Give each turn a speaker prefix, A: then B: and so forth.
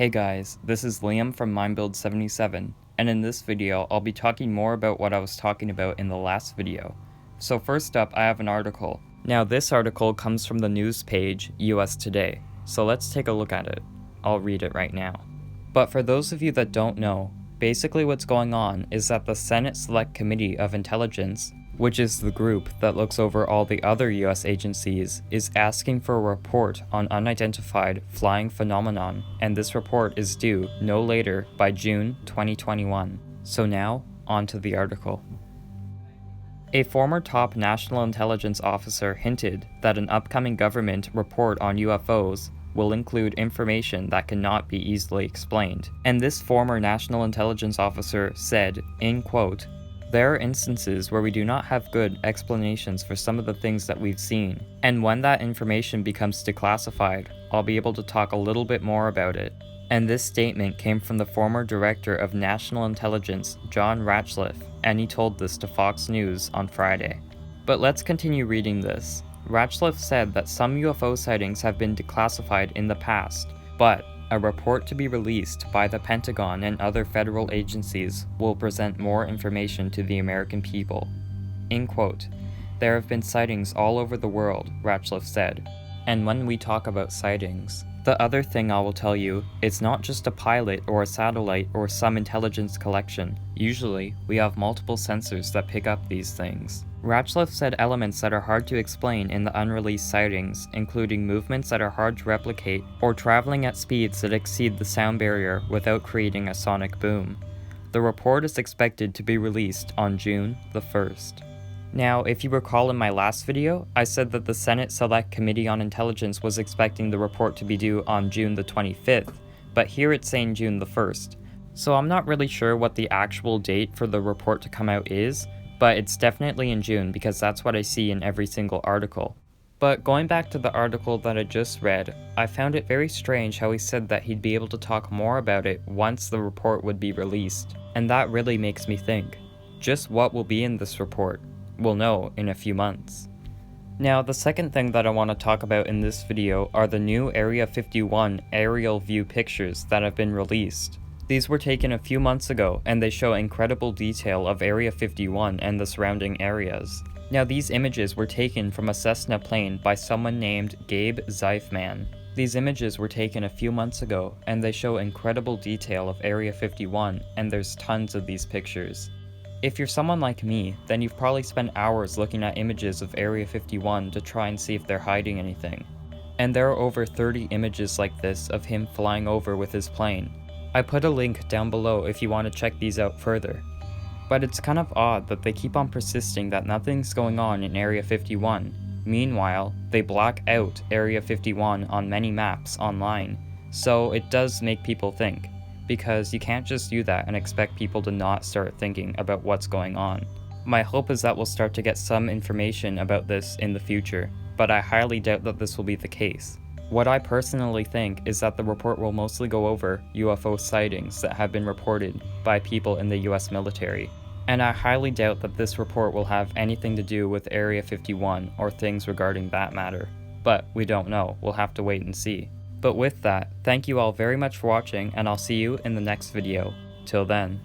A: Hey guys, this is Liam from MindBuild77, and in this video I'll be talking more about what I was talking about in the last video. So first up, I have an article. Now this article comes from the news page US Today, so let's take a look at it. I'll read it right now. But for those of you that don't know, basically what's going on is that the Senate Select Committee of Intelligence, which is the group that looks over all the other US agencies, is asking for a report on unidentified flying phenomenon, and this report is due no later by June 2021. So now, on to the article. A former top national intelligence officer hinted that an upcoming government report on UFOs will include information that cannot be easily explained. And this former national intelligence officer said, in quote, "There are instances where we do not have good explanations for some of the things that we've seen, and when that information becomes declassified, I'll be able to talk a little bit more about it." And this statement came from the former director of national intelligence, John Ratcliffe, and he told this to Fox News on Friday. But let's continue reading this. Ratcliffe said that some UFO sightings have been declassified in the past, but a report to be released by the Pentagon and other federal agencies will present more information to the American people. In quote, "There have been sightings all over the world," Ratcliffe said. And when we talk about sightings, the other thing I will tell you, it's not just a pilot or a satellite or some intelligence collection. Usually, we have multiple sensors that pick up these things. Ratcliffe said elements that are hard to explain in the unreleased sightings, including movements that are hard to replicate or traveling at speeds that exceed the sound barrier without creating a sonic boom. The report is expected to be released on June the 1st. Now, if you recall in my last video, I said that the Senate Select Committee on Intelligence was expecting the report to be due on June the 25th, but here it's saying June the 1st. So I'm not really sure what the actual date for the report to come out is, but it's definitely in June because that's what I see in every single article. But going back to the article that I just read, I found it very strange how he said that he'd be able to talk more about it once the report would be released. And that really makes me think, just what will be in this report? We'll know in a few months. Now, the second thing that I want to talk about in this video are the new Area 51 aerial view pictures that have been released. These were taken a few months ago, and they show incredible detail of Area 51 and the surrounding areas. Now, these images were taken from a Cessna plane by someone named Gabe Zeifman. These images were taken a few months ago, and they show incredible detail of Area 51, and there's tons of these pictures. If you're someone like me, then you've probably spent hours looking at images of Area 51 to try and see if they're hiding anything. And there are over 30 images like this of him flying over with his plane. I put a link down below if you want to check these out further. But it's kind of odd that they keep on persisting that nothing's going on in Area 51. Meanwhile, they black out Area 51 on many maps online. So it does make people think, because you can't just do that and expect people to not start thinking about what's going on. My hope is that we'll start to get some information about this in the future, but I highly doubt that this will be the case. What I personally think is that the report will mostly go over UFO sightings that have been reported by people in the US military. And I highly doubt that this report will have anything to do with Area 51 or things regarding that matter. But we don't know, we'll have to wait and see. But with that, thank you all very much for watching, and I'll see you in the next video. Till then.